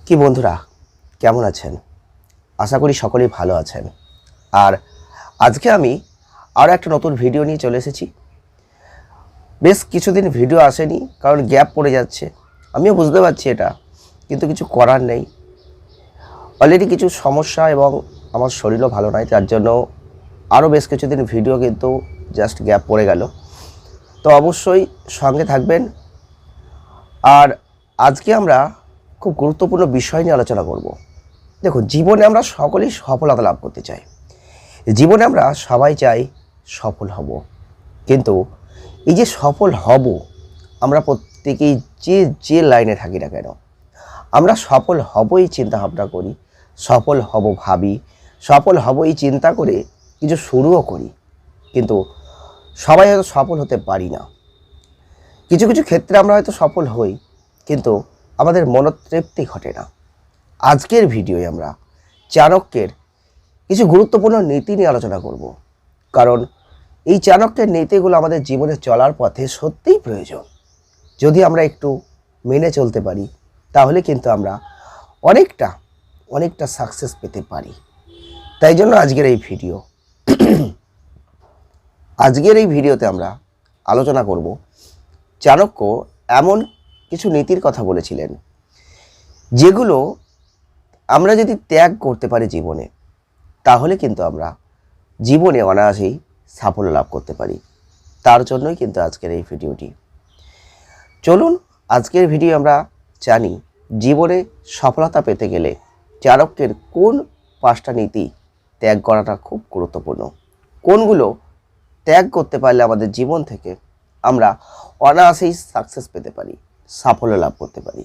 কি বন্ধুরা, কেমন আছেন? আশা করি সকলেই ভালো আছেন। আর আজকে আমি আরও একটা নতুন ভিডিও নিয়ে চলে এসেছি। বেশ কিছুদিন ভিডিও আসেনি, কারণ গ্যাপ পড়ে যাচ্ছে। আমিও বুঝতে পারছি এটা, কিন্তু কিছু করার নেই। অলরেডি কিছু সমস্যা এবং আমার শরীরও ভালো নয়, তার জন্য আরও বেশ কিছুদিন ভিডিও কিন্তু জাস্ট গ্যাপ পড়ে গেল। তো অবশ্যই সঙ্গে থাকবেন। আর আজকে আমরা খুব গুরুত্বপূর্ণ বিষয় নিয়ে আলোচনা করব। দেখুন, জীবনে আমরা সকলেই সফলতা লাভ করতে চাই। জীবনে আমরা সবাই চাই সফল হব, কিন্তু এই যে সফল হব, আমরা প্রত্যেকেই যে যে লাইনে থাকি না কেন, আমরা সফল হবই চিন্তা ভাবনা করি, সফল হব ভাবি, সফল হবই চিন্তা করে কিছু শুরুও করি, কিন্তু সবাই হয়তো সফল হতে পারি না। কিছু কিছু ক্ষেত্রে আমরা হয়তো সফল হই, কিন্তু আমাদের মনোতৃপ্তি ঘটে না। আজকের ভিডিওয়ে আমরা চাণক্যের কিছু গুরুত্বপূর্ণ নীতি নিয়ে আলোচনা করব, কারণ এই চাণক্যের নীতিগুলো আমাদের জীবনে চলার পথে সত্যিই প্রয়োজন। যদি আমরা একটু মেনে চলতে পারি, তাহলে কিন্তু আমরা অনেকটা সাকসেস পেতে পারি। তাই জন্য আজকের এই ভিডিওতে আমরা আলোচনা করব চাণক্য এমন কিছু নীতির কথা বলেছিলেন, যেগুলো আমরা যদি ত্যাগ করতে পারি জীবনে, তাহলে কিন্তু আমরা জীবনে অনায়াসেই সাফল্য লাভ করতে পারি। তার জন্যই কিন্তু আজকের এই ভিডিওটি। চলুন আজকের ভিডিও আমরা জানি জীবনে সফলতা পেতে গেলে চাণক্যের কোন 5টা নীতি ত্যাগ করাটা খুব গুরুত্বপূর্ণ, কোনগুলো ত্যাগ করতে পারলে আমাদের জীবন থেকে আমরা অনায়াসেই সাকসেস পেতে পারি, সাফল্য লাভ করতে পারি।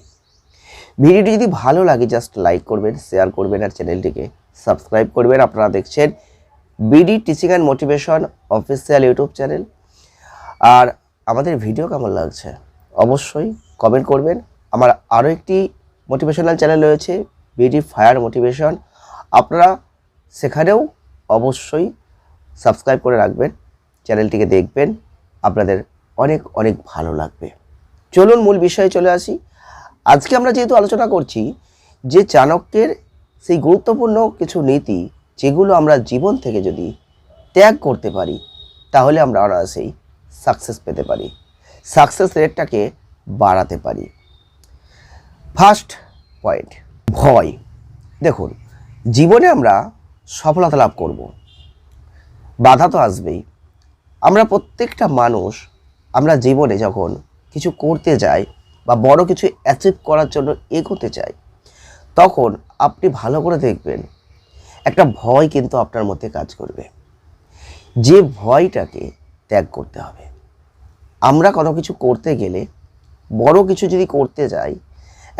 ভিডিওটি যদি ভালো লাগে জাস্ট লাইক করবেন, শেয়ার করবেন আর চ্যানেলটিকে সাবস্ক্রাইব করবেন। আপনারা দেখছেন BD teaching and motivation official YouTube channel. আর আমাদের ভিডিও কেমন লাগছে অবশ্যই কমেন্ট করবেন। আমার আরও একটি মোটিভেশনাল চ্যানেল রয়েছে, বিডি ফায়ার মোটিভেশন। আপনারা সেখানেও অবশ্যই সাবস্ক্রাইব করে রাখবেন, চ্যানেলটিকে দেখবেন, আপনাদের অনেক ভালো লাগবে। চলুন মূল বিষয়ে চলে আসি। আজকে আমরা যেহেতু আলোচনা করছি যে চাণক্যের সেই গুরুত্বপূর্ণ কিছু নীতি, যেগুলো আমরা জীবন থেকে যদি ত্যাগ করতে পারি, তাহলে আমরা অনায়াসেই সাকসেস পেতে পারি, সাকসেস রেটটাকে বাড়াতে পারি। ফার্স্ট পয়েন্ট, ভয়। দেখুন, জীবনে আমরা সফলতা লাভ করব, বাধা তো আসবেই। আমরা প্রত্যেকটা মানুষ, আমরা জীবনে যখন কিছু করতে যাই বা বড় কিছু অ্যাচিভ করার জন্য এগোতে চাই, তখন আপনি ভালো করে দেখবেন একটা ভয় কিন্তু আপনার মধ্যে কাজ করবে। যে ভয়টাকে ত্যাগ করতে হবে। আমরা কোনো কিছু করতে গেলে, বড় কিছু যদি করতে যাই,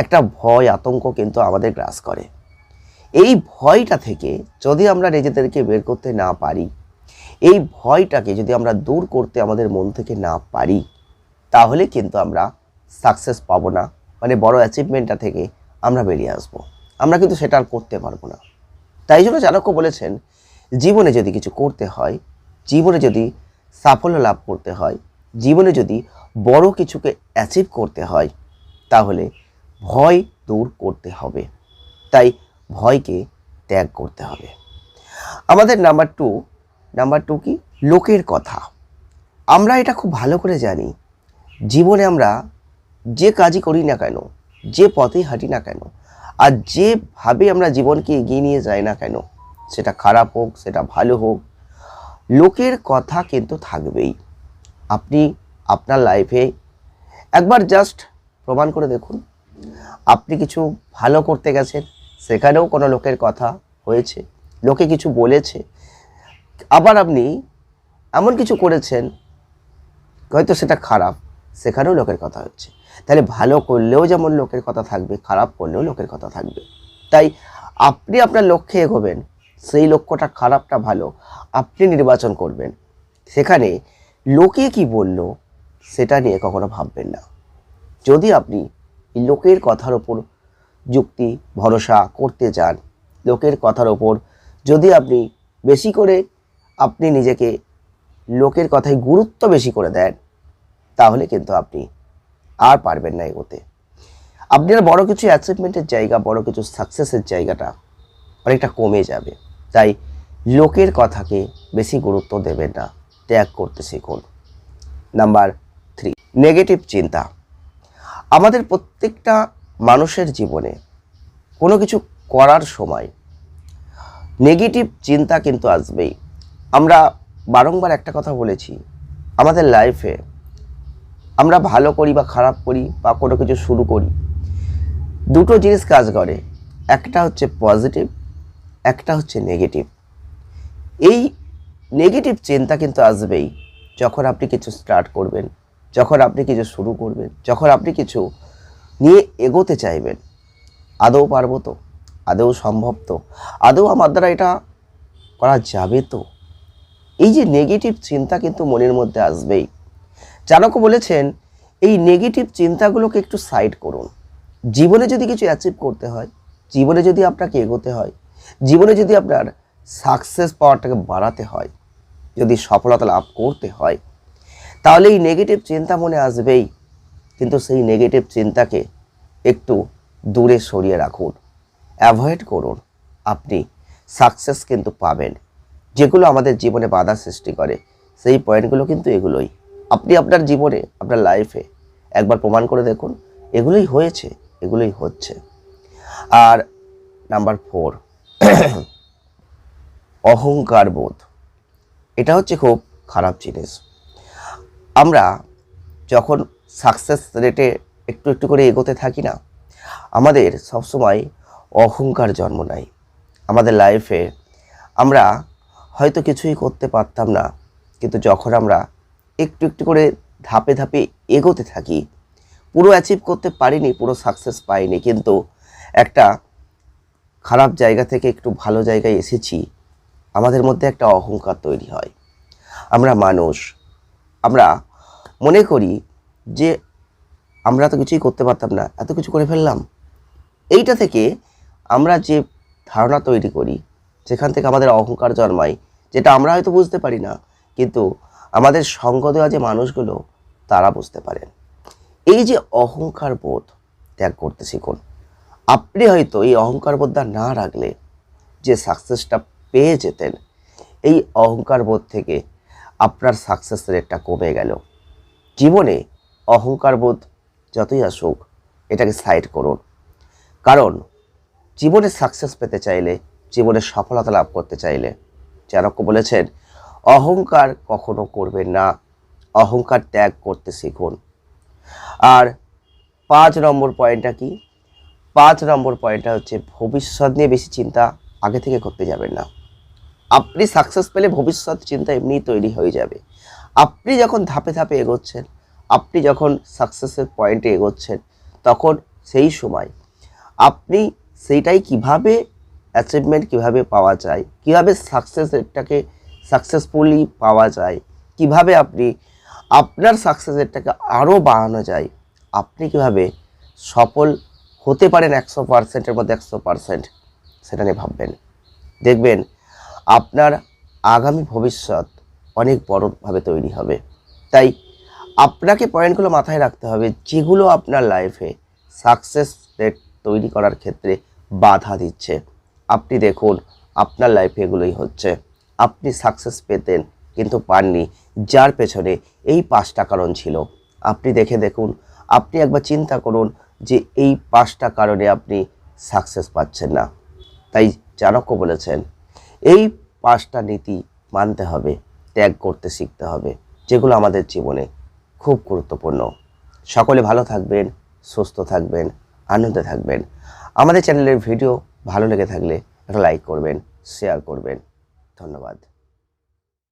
একটা ভয় আতঙ্ক কিন্তু আমাদের গ্রাস করে। এই ভয়টা থেকে যদি আমরা নিজেদেরকে বের করতে না পারি, এই ভয়টাকে যদি আমরা দূর করতে আমাদের মন থেকে না পারি, তাহলে কিন্তু আমরা সাকসেস পাবো না, মানে বড় অ্যাচিভমেন্টটা থেকে আমরা বেরিয়ে আসবো, আমরা কিন্তু সেটা আর করতে পারবো না। তাই জন্য চাণক্য বলেছেন, জীবনে যদি কিছু করতে হয়, জীবনে যদি সাফল্য লাভ করতে হয়, জীবনে যদি বড় কিছুকে অ্যাচিভ করতে হয়, তাহলে ভয় দূর করতে হবে। তাই ভয়কে ত্যাগ করতে হবে। আমাদের নাম্বার টু কি? লোকের কথা। আমরা এটা খুব ভালো করে জানি, জীবনে আমরা যে কাজই করি না কেন, যে পথেই হাঁটি না কেন, আর যেভাবে আমরা জীবনকে এগিয়ে নিয়ে যাই না কেন, সেটা খারাপ হোক সেটা ভালো হোক, লোকের কথা কিন্তু থাকবেই। আপনি আপনার লাইফে একবার জাস্ট প্রমাণ করে দেখুন, আপনি কিছু ভালো করতে গেছেন, সেখানেও কোনো লোকের কথা হয়েছে, লোকে কিছু বলেছে। আবার আপনি এমন কিছু করেছেন, হয়তো সেটা খারাপ, সেখানেও লোকের কথা হচ্ছে। তাহলে ভালো করলেও যেমন লোকের কথা থাকবে, খারাপ করলেও লোকের কথা থাকবে। তাই আপনি আপনার লক্ষ্যে এগোবেন, সেই লক্ষ্যটা খারাপটা ভালো আপনি নির্বাচন করবেন। সেখানে লোকে কি বলল সেটা নিয়ে কখনো ভাববেন না। যদি আপনি লোকের কথার ওপর যুক্তি ভরসা করতে চান, লোকের কথার ওপর যদি আপনি বেশি করে আপনি নিজেকে লোকের কথায় গুরুত্ব বেশি করে দেন, তাহলে কিন্তু আপনি আর পারবেন না এগোতে। আপনার বড় কিছু অ্যাচিভমেন্টের জায়গা, বড় কিছু সাকসেসের জায়গাটা অনেকটা কমে যাবে। তাই লোকের কথাকে বেশি গুরুত্ব দেবেন না, ত্যাগ করতে শিখুন। নাম্বার 3, নেগেটিভ চিন্তা। আমাদের প্রত্যেকটা মানুষের জীবনে কোনো কিছু করার সময় নেগেটিভ চিন্তা কিন্তু আসবেই। আমরা বারংবার একটা কথা বলেছি, আমাদের লাইফে আমরা ভালো করি বা খারাপ করি বা কোনো কিছু শুরু করি, দুটো জিনিস কাজ করে, একটা হচ্ছে পজিটিভ, একটা হচ্ছে নেগেটিভ। এই নেগেটিভ চিন্তা কিন্তু আসবেই যখন আপনি কিছু স্টার্ট করবেন, যখন আপনি কিছু শুরু করবেন, যখন আপনি কিছু নিয়ে এগোতে চাইবেন। আদৌ পারবো তো? আদৌ সম্ভব তো? আদৌ আমার দ্বারা এটা করা যাবে তো? এই যে নেগেটিভ চিন্তা কিন্তু মনের মধ্যে আসবেই। চাণক্য বলেছেন এই নেগেটিভ চিন্তাগুলোকে একটু সাইড করুন। জীবনে যদি কিছু অ্যাচিভ করতে হয়, জীবনে যদি আপনাকে এগোতে হয়, জীবনে যদি আপনার সাকসেস পাওয়ারটাকে বাড়াতে হয়, যদি সফলতা লাভ করতে হয়, তাহলে এই নেগেটিভ চিন্তা মনে আসবেই। কিন্তু সেই নেগেটিভ চিন্তাকে একটু দূরে সরিয়ে রাখুন, অ্যাভয়েড করুন। আপনি সাকসেস কিন্তু পাবেন। যেগুলো আমাদের জীবনে বাধা সৃষ্টি করে সেই পয়েন্টগুলো কিন্তু এগুলোই। আপনি আপনার জীবনে, আপনার লাইফে একবার প্রমাণ করে দেখুন, এগুলোই হয়েছে, এগুলোই হচ্ছে। আর নাম্বার 4, অহংকার বোধ। এটা হচ্ছে খুব খারাপ জিনিস। আমরা যখন সাকসেস রেটে একটু একটু করে এগোতে থাকি না, আমাদের সবসময় অহংকার জন্ম নেয়। আমাদের লাইফে আমরা হয়তো কিছুই করতে পারতাম না, কিন্তু যখন আমরা একটু একটু করে ধাপে ধাপে এগোতে থাকি, পুরো অ্যাচিভ করতে পারিনি, পুরো সাকসেস পাইনি, কিন্তু একটা খারাপ জায়গা থেকে একটু ভালো জায়গায় এসেছি, আমাদের মধ্যে একটা অহংকার তৈরি হয়। আমরা মানুষ, আমরা মনে করি যে আমরা তো কিছুই করতে পারতাম না, এত কিছু করে ফেললাম। এইটা থেকে আমরা যে ধারণা তৈরি করি, সেখান থেকে আমাদের অহংকার জন্মায়, যেটা আমরা হয়তো বুঝতে পারি না, কিন্তু আমাদের সঙ্গ দেওয়া যে মানুষগুলো তারা বুঝতে পারেন। এই যে অহংকার বোধ, ত্যাগ করতে শিখুন। আপনি হয়তো এই অহংকার বোধটা না রাখলে যে সাকসেসটা পেয়ে যেতেন, এই অহংকার বোধ থেকে আপনার সাকসেস রেটটা কমে গেল। জীবনে অহংকার বোধ যতই আসুক, এটাকে সাইড করুন। কারণ জীবনে সাকসেস পেতে চাইলে, জীবনে সফলতা লাভ করতে চাইলে, চাণক্য বলেছেন অহংকার কখনো করবেন না, অহংকার ত্যাগ করতে শিখুন। আর 5 নম্বর পয়েন্টটা কি? 5 নম্বর পয়েন্টটা হচ্ছে ভবিষ্যৎ নিয়ে বেশি চিন্তা আগে থেকে করতে যাবেন না। আপনি সাকসেস পেলে ভবিষ্যৎ চিন্তা এমনিই তৈরি হয়ে যাবে। আপনি যখন ধাপে ধাপে এগোচ্ছেন, আপনি যখন সাকসেসের পয়েন্টে এগোচ্ছেন, তখন সেই সময় আপনি সেইটাই কিভাবে অ্যাচিভমেন্ট কিভাবে পাওয়া যায়, কিভাবে সাকসেস রেটটাকে সাকসেসফুলি পাওয়া যায়, কিভাবে আপনি আপনার সাকসেস রেটটাকে আরও বাড়ানো যায়, আপনি কিভাবে সফল হতে পারেন 100%-এর মধ্যে 100%, সেটা নিয়ে ভাববেন। দেখবেন আপনার আগামী ভবিষ্যৎ অনেক বড়ভাবে তৈরি হবে। তাই আপনাকে পয়েন্টগুলো মাথায় রাখতে হবে, যেগুলো আপনার লাইফে সাকসেস রেট তৈরি করার ক্ষেত্রে বাধা দিচ্ছে। আপনি দেখুন আপনার লাইফে এগুলোই হচ্ছে। আপনি সাকসেস পেতেন কিন্তু পাননি, যার পেছনে এই 5টা কারণ ছিল। আপনি দেখে দেখুন, আপনি একবার চিন্তা করুন যে এই 5টা কারণে আপনি সাকসেস পাচ্ছেন না। তাই চাণক্য বলেছেন এই 5টা নীতি মানতে হবে, ত্যাগ করতে শিখতে হবে, যেগুলো আমাদের জীবনে খুব গুরুত্বপূর্ণ। সকলে ভালো থাকবেন, সুস্থ থাকবেন, আনন্দে থাকবেন। আমাদের চ্যানেলের ভিডিও ভালো লেগে থাকলে একটা লাইক করবেন, শেয়ার করবেন। ধন্যবাদ।